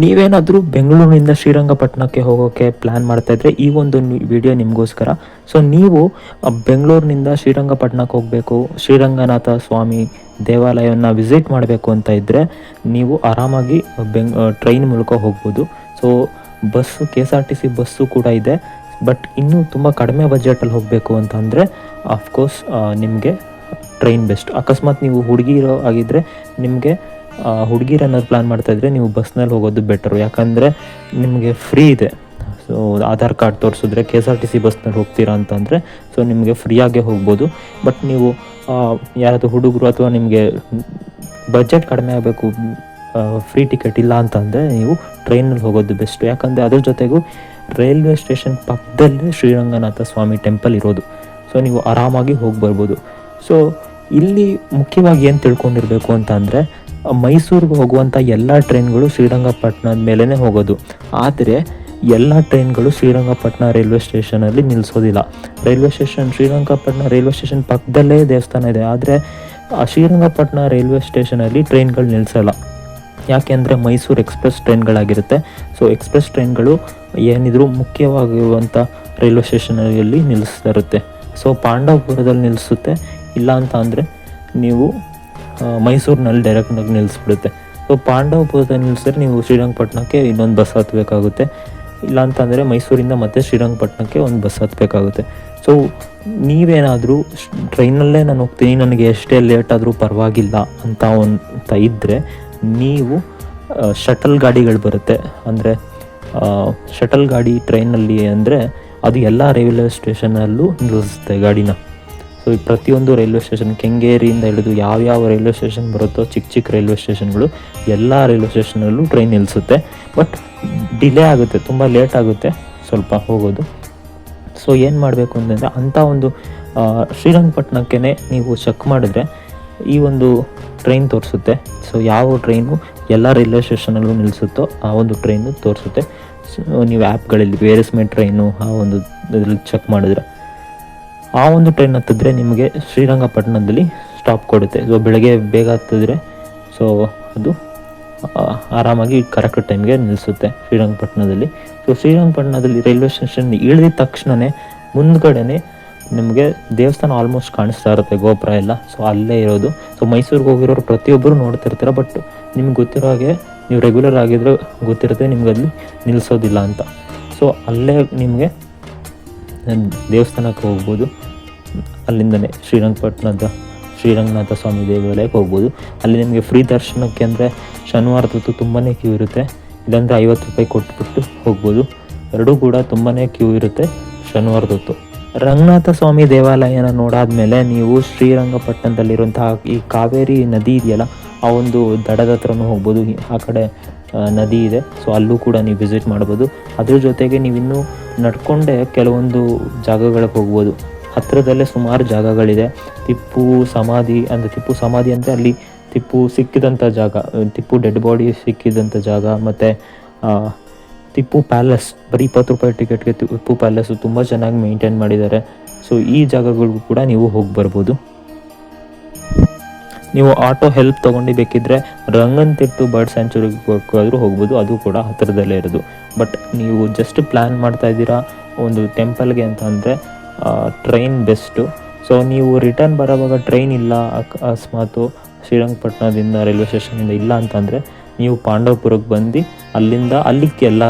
ನೀವೇನಾದರೂ ಬೆಂಗಳೂರಿನಿಂದ ಶ್ರೀರಂಗಪಟ್ಟಣಕ್ಕೆ ಹೋಗೋಕ್ಕೆ ಪ್ಲ್ಯಾನ್ ಮಾಡ್ತಾಯಿದ್ರೆ ಈ ಒಂದು ವಿಡಿಯೋ ನಿಮಗೋಸ್ಕರ. ಸೊ ನೀವು ಬೆಂಗಳೂರಿನಿಂದ ಶ್ರೀರಂಗಪಟ್ಟಣಕ್ಕೆ ಹೋಗಬೇಕು, ಶ್ರೀರಂಗನಾಥ ಸ್ವಾಮಿ ದೇವಾಲಯವನ್ನು ವಿಸಿಟ್ ಮಾಡಬೇಕು ಅಂತ ಇದ್ದರೆ ನೀವು ಆರಾಮಾಗಿ ಟ್ರೈನ್ ಮೂಲಕ ಹೋಗ್ಬೋದು. ಸೊ ಬಸ್ಸು KSRTC ಬಸ್ಸು ಕೂಡ ಇದೆ. ಬಟ್ ಇನ್ನೂ ತುಂಬ ಕಡಿಮೆ ಬಜೆಟಲ್ಲಿ ಹೋಗಬೇಕು ಅಂತ ಅಂದರೆ ಆಫ್ಕೋರ್ಸ್ ನಿಮಗೆ ಟ್ರೈನ್ ಬೆಸ್ಟ್. ಅಕಸ್ಮಾತ್ ನೀವು ಹುಡುಗಿರೋ ಆಗಿದ್ದರೆ ನಿಮಗೆ ಹುಡುಗಿರನ್ನೋದು ಪ್ಲ್ಯಾನ್ ಮಾಡ್ತಾಯಿದ್ರೆ ನೀವು ಬಸ್ನಲ್ಲಿ ಹೋಗೋದು ಬೆಟರು. ಯಾಕಂದರೆ ನಿಮಗೆ ಫ್ರೀ ಇದೆ. ಸೊ ಆಧಾರ್ ಕಾರ್ಡ್ ತೋರಿಸಿದ್ರೆ KSRTC ಬಸ್ನಲ್ಲಿ ಹೋಗ್ತೀರಾ ಅಂತಂದರೆ ಸೊ ನಿಮಗೆ ಫ್ರೀಯಾಗೇ ಹೋಗ್ಬೋದು. ಬಟ್ ನೀವು ಯಾರಾದರೂ ಹುಡುಗರು ಅಥವಾ ನಿಮಗೆ ಬಜೆಟ್ ಕಡಿಮೆ ಆಗಬೇಕು, ಫ್ರೀ ಟಿಕೆಟ್ ಇಲ್ಲ ಅಂತಂದರೆ ನೀವು ಟ್ರೈನಲ್ಲಿ ಹೋಗೋದು ಬೆಸ್ಟು. ಯಾಕಂದರೆ ಅದ್ರ ಜೊತೆಗೂ ರೈಲ್ವೆ ಸ್ಟೇಷನ್ ಪಕ್ಕದಲ್ಲೇ ಶ್ರೀರಂಗನಾಥ ಸ್ವಾಮಿ ಟೆಂಪಲ್ ಇರೋದು. ಸೊ ನೀವು ಆರಾಮಾಗಿ ಹೋಗಿ ಬರ್ಬೋದು. ಸೊ ಇಲ್ಲಿ ಮುಖ್ಯವಾಗಿ ಏನು ತಿಳ್ಕೊಂಡಿರಬೇಕು ಅಂತ ಅಂದರೆ ಮೈಸೂರಿಗೆ ಹೋಗುವಂಥ ಎಲ್ಲ ಟ್ರೈನ್ಗಳು ಶ್ರೀರಂಗಪಟ್ಟಣದ ಮೇಲೇ ಹೋಗೋದು. ಆದರೆ ಎಲ್ಲ ಟ್ರೈನ್ಗಳು ಶ್ರೀರಂಗಪಟ್ಟಣ ರೈಲ್ವೆ ಸ್ಟೇಷನಲ್ಲಿ ನಿಲ್ಲಿಸೋದಿಲ್ಲ. ಶ್ರೀರಂಗಪಟ್ಟಣ ರೈಲ್ವೆ ಸ್ಟೇಷನ್ ಪಕ್ಕದಲ್ಲೇ ದೇವಸ್ಥಾನ ಇದೆ. ಆದರೆ ಶ್ರೀರಂಗಪಟ್ಟಣ ರೈಲ್ವೆ ಸ್ಟೇಷನಲ್ಲಿ ಟ್ರೈನ್ಗಳು ನಿಲ್ಲಿಸಲ್ಲ. ಯಾಕೆಂದರೆ ಮೈಸೂರು ಎಕ್ಸ್ಪ್ರೆಸ್ ಟ್ರೈನ್ಗಳಾಗಿರುತ್ತೆ. ಸೊ ಎಕ್ಸ್ಪ್ರೆಸ್ ಟ್ರೈನ್ಗಳು ಏನಿದ್ರು ಮುಖ್ಯವಾಗಿರುವಂಥ ರೈಲ್ವೆ ಸ್ಟೇಷನಲ್ಲಿ ನಿಲ್ಲಿಸ್ತಾ ಇರುತ್ತೆ. ಸೊ ಪಾಂಡವಪುರದಲ್ಲಿ ನಿಲ್ಲಿಸುತ್ತೆ. ಇಲ್ಲ ಅಂತ ಅಂದರೆ ನೀವು ಮೈಸೂರಿನಲ್ಲಿ ಡೈರೆಕ್ಟಾಗಿ ನಿಲ್ಲಿಸ್ಬಿಡುತ್ತೆ. ಸೊ ಪಾಂಡವಪುರದಲ್ಲಿ ನಿಲ್ಲಿಸಿದ್ರೆ ನೀವು ಶ್ರೀರಂಗಪಟ್ಟಣಕ್ಕೆ ಇನ್ನೊಂದು ಬಸ್ ಹತ್ತಬೇಕಾಗುತ್ತೆ. ಇಲ್ಲ ಅಂತಂದರೆ ಮೈಸೂರಿಂದ ಮತ್ತೆ ಶ್ರೀರಂಗಪಟ್ಟಣಕ್ಕೆ ಒಂದು ಬಸ್ ಹತ್ತಬೇಕಾಗುತ್ತೆ. ಸೊ ನೀವೇನಾದರೂ ಟ್ರೈನಲ್ಲೇ ನಾನು ಹೋಗ್ತೀನಿ, ನನಗೆ ಎಷ್ಟೇ ಲೇಟ್ ಆದರೂ ಪರವಾಗಿಲ್ಲ ಅಂತ ಇದ್ದರೆ ನೀವು ಶಟಲ್ ಗಾಡಿಗಳು ಬರುತ್ತೆ. ಅಂದರೆ ಶಟಲ್ ಗಾಡಿ ಟ್ರೈನಲ್ಲಿ ಅಂದರೆ ಅದು ಎಲ್ಲ ರೈಲ್ವೆ ಸ್ಟೇಷನಲ್ಲೂ ನಿಲ್ಲಿಸುತ್ತೆ ಗಾಡಿನ. ಸೊ ಈ ಪ್ರತಿಯೊಂದು ರೈಲ್ವೆ ಸ್ಟೇಷನ್ ಕೆಂಗೇರಿಯಿಂದ ಹಿಡಿದು ಯಾವ್ಯಾವ ರೈಲ್ವೆ ಸ್ಟೇಷನ್ ಬರುತ್ತೋ ಚಿಕ್ಕ ರೈಲ್ವೆ ಸ್ಟೇಷನ್ಗಳು ಎಲ್ಲ ರೈಲ್ವೆ ಸ್ಟೇಷನಲ್ಲೂ ಟ್ರೈನ್ ನಿಲ್ಲಿಸುತ್ತೆ. ಬಟ್ ಡಿಲೇ ಆಗುತ್ತೆ, ತುಂಬ ಲೇಟ್ ಆಗುತ್ತೆ ಸ್ವಲ್ಪ ಹೋಗೋದು. ಸೊ ಏನು ಮಾಡಬೇಕು ಅಂತಂದರೆ ಅಂಥ ಒಂದು ಶ್ರೀರಂಗಪಟ್ಟಣಕ್ಕೆ ನೀವು ಚೆಕ್ ಮಾಡಿದ್ರೆ ಈ ಒಂದು ಟ್ರೈನ್ ತೋರಿಸುತ್ತೆ. ಸೊ ಯಾವ ಟ್ರೈನು ಎಲ್ಲ ರೈಲ್ವೆ ಸ್ಟೇಷನಲ್ಲೂ ನಿಲ್ಲಿಸುತ್ತೋ ಆ ಒಂದು ಟ್ರೈನು ತೋರಿಸುತ್ತೆ. ಸೊ ನೀವು ಆ್ಯಪ್ಗಳಲ್ಲಿ ವೇರಸ್ಮೇ ಟ್ರೈನು ಆ ಒಂದು ಇದರಲ್ಲಿ ಚೆಕ್ ಮಾಡಿದ್ರೆ ಆ ಒಂದು ಟ್ರೈನ್ ಹತ್ತಿದ್ರೆ ನಿಮಗೆ ಶ್ರೀರಂಗಪಟ್ಟಣದಲ್ಲಿ ಸ್ಟಾಪ್ ಕೊಡುತ್ತೆ. ಸೊ ಬೆಳಗ್ಗೆ ಬೇಗ ಹತ್ತಿದ್ರೆ ಸೊ ಅದು ಆರಾಮಾಗಿ ಕರೆಕ್ಟ್ ಟೈಮ್ಗೆ ನಿಲ್ಲಿಸುತ್ತೆ ಶ್ರೀರಂಗಪಟ್ಟಣದಲ್ಲಿ. ಸೊ ಶ್ರೀರಂಗಪಟ್ಟಣದಲ್ಲಿ ರೈಲ್ವೆ ಸ್ಟೇಷನ್ ಇಳಿದ ತಕ್ಷಣವೇ ಮುಂದ್ಗಡೆನೇ ನಿಮಗೆ ದೇವಸ್ಥಾನ ಆಲ್ಮೋಸ್ಟ್ ಕಾಣಿಸ್ತಾ ಇರುತ್ತೆ, ಗೋಪುರ ಎಲ್ಲ. ಸೊ ಅಲ್ಲೇ ಇರೋದು. ಸೊ ಮೈಸೂರಿಗೆ ಹೋಗಿರೋರು ಪ್ರತಿಯೊಬ್ಬರು ನೋಡ್ತಿರ್ತಾರೆ. ಬಟ್ ನಿಮ್ಗೆ ಗೊತ್ತಿರೋ ಹಾಗೆ ನೀವು ರೆಗ್ಯುಲರ್ ಆಗಿದ್ರೆ ಗೊತ್ತಿರುತ್ತೆ ನಿಮ್ಗೆ ಅಲ್ಲಿ ನಿಲ್ಲಿಸೋದಿಲ್ಲ ಅಂತ. ಸೊ ಅಲ್ಲೇ ನಿಮಗೆ ದೇವಸ್ಥಾನಕ್ಕೆ ಹೋಗ್ಬೋದು. ಅಲ್ಲಿಂದನೇ ಶ್ರೀರಂಗನಾಥ ಸ್ವಾಮಿ ದೇವಾಲಯಕ್ಕೆ ಹೋಗ್ಬೋದು. ಅಲ್ಲಿ ನಿಮಗೆ ಫ್ರೀ ದರ್ಶನಕ್ಕೆ ಅಂದರೆ ಶನಿವಾರದೊತ್ತು ತುಂಬಾ ಕ್ಯೂ ಇರುತ್ತೆ. ಇಲ್ಲಾಂದರೆ 50 ರೂಪಾಯಿ ಕೊಟ್ಬಿಟ್ಟು ಹೋಗ್ಬೋದು. ಎರಡೂ ಕೂಡ ತುಂಬಾ ಕ್ಯೂ ಇರುತ್ತೆ ಶನಿವಾರದೊತ್ತು. ರಂಗನಾಥ ಸ್ವಾಮಿ ದೇವಾಲಯನ ನೋಡಾದ್ಮೇಲೆ ನೀವು ಶ್ರೀರಂಗಪಟ್ಟಣದಲ್ಲಿರುವಂತಹ ಈ ಕಾವೇರಿ ನದಿ ಇದೆಯಲ್ಲ ಆ ಒಂದು ದಡದ ಹತ್ರನೂ ಹೋಗ್ಬೋದು. ಆ ಕಡೆ ನದಿ ಇದೆ. ಸೊ ಅಲ್ಲೂ ಕೂಡ ನೀವು ವಿಸಿಟ್ ಮಾಡ್ಬೋದು. ಅದ್ರ ಜೊತೆಗೆ ನೀವಿನ್ನೂ ನಡ್ಕೊಂಡೆ ಕೆಲವೊಂದು ಜಾಗಗಳಿಗೆ ಹೋಗ್ಬೋದು. ಹತ್ತಿರದಲ್ಲೇ ಸುಮಾರು ಜಾಗಗಳಿದೆ. ಟಿಪ್ಪು ಸಮಾಧಿ ಅಂದರೆ ಅಲ್ಲಿ ಟಿಪ್ಪು ಸಿಕ್ಕಿದಂಥ ಜಾಗ, ಟಿಪ್ಪು ಡೆಡ್ ಬಾಡಿ ಸಿಕ್ಕಿದಂಥ ಜಾಗ. ಮತ್ತು ಟಿಪ್ಪು ಪ್ಯಾಲೇಸ್, ಬರೀ 20 ರೂಪಾಯಿ ಟಿಕೆಟ್ಗೆ ಟಿಪ್ಪು ಪ್ಯಾಲೇಸು ತುಂಬ ಚೆನ್ನಾಗಿ ಮೇಂಟೈನ್ ಮಾಡಿದ್ದಾರೆ. ಸೊ ಈ ಜಾಗಗಳಿಗೂ ಕೂಡ ನೀವು ಹೋಗಿ ಬರ್ಬೋದು. ನೀವು ಆಟೋ ಹೆಲ್ಪ್ ತೊಗೊಂಡು ಬೇಕಿದ್ದರೆ ರಂಗನತಿಟ್ಟು ಬರ್ಡ್ ಸ್ಯಾಂಚುರಿಗೆ ಬೇಕಾದರೂ ಹೋಗ್ಬೋದು. ಅದು ಕೂಡ ಹತ್ತಿರದಲ್ಲೇ ಇರೋದು. ಬಟ್ ನೀವು ಜಸ್ಟ್ ಪ್ಲ್ಯಾನ್ ಮಾಡ್ತಾ ಇದ್ದೀರಾ ಒಂದು ಟೆಂಪಲ್ಗೆ ಅಂತ ಅಂದರೆ ಟ್ರೈನ್ ಬೆಸ್ಟು. ಸೊ ನೀವು ರಿಟರ್ನ್ ಬರೋವಾಗ ಟ್ರೈನ್ ಇಲ್ಲ, ಅಕಸ್ಮಾತು ಶ್ರೀರಂಗಪಟ್ಟಣದಿಂದ ರೈಲ್ವೆ ಸ್ಟೇಷನಿಂದ ಇಲ್ಲ ಅಂತಂದರೆ ನೀವು ಪಾಂಡವಪುರಕ್ಕೆ ಬಂದು ಅಲ್ಲಿಗೆ ಎಲ್ಲ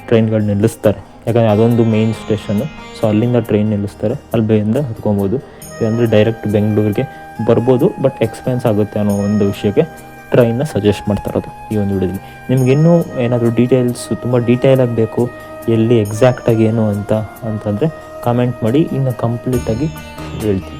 ಟ್ರೈನ್ಗಳು ನಿಲ್ಲಿಸ್ತಾರೆ. ಯಾಕಂದರೆ ಅದೊಂದು ಮೇನ್ ಸ್ಟೇಷನ್ನು. ಸೊ ಅಲ್ಲಿಂದ ಟ್ರೈನ್ ನಿಲ್ಲಿಸ್ತಾರೆ, ಅಲ್ಲಿಂದ ಹತ್ಕೊಬೋದು. ಇಲ್ಲಾಂದರೆ ಡೈರೆಕ್ಟ್ ಬೆಂಗಳೂರಿಗೆ ಬರ್ಬೋದು. ಬಟ್ ಎಕ್ಸ್ಪೆನ್ಸ್ ಆಗುತ್ತೆ ಅನ್ನೋ ಒಂದು ವಿಷಯಕ್ಕೆ ಟ್ರೈನ್ನ ಸಜೆಸ್ಟ್ ಮಾಡ್ತಾ ಇರೋದು ಈ ಒಂದು ವಿಡಿಯೋದಲ್ಲಿ. ನಿಮಗಿನ್ನೂ ಏನಾದರೂ ತುಂಬ ಡೀಟೇಲಾಗಿ ಬೇಕು, ಎಲ್ಲಿ ಎಕ್ಸಾಕ್ಟಾಗಿ ಏನು ಅಂತಂದರೆ ಕಾಮೆಂಟ್ ಮಾಡಿ, ಇನ್ನು ಕಂಪ್ಲೀಟಾಗಿ ಹೇಳ್ತೀನಿ.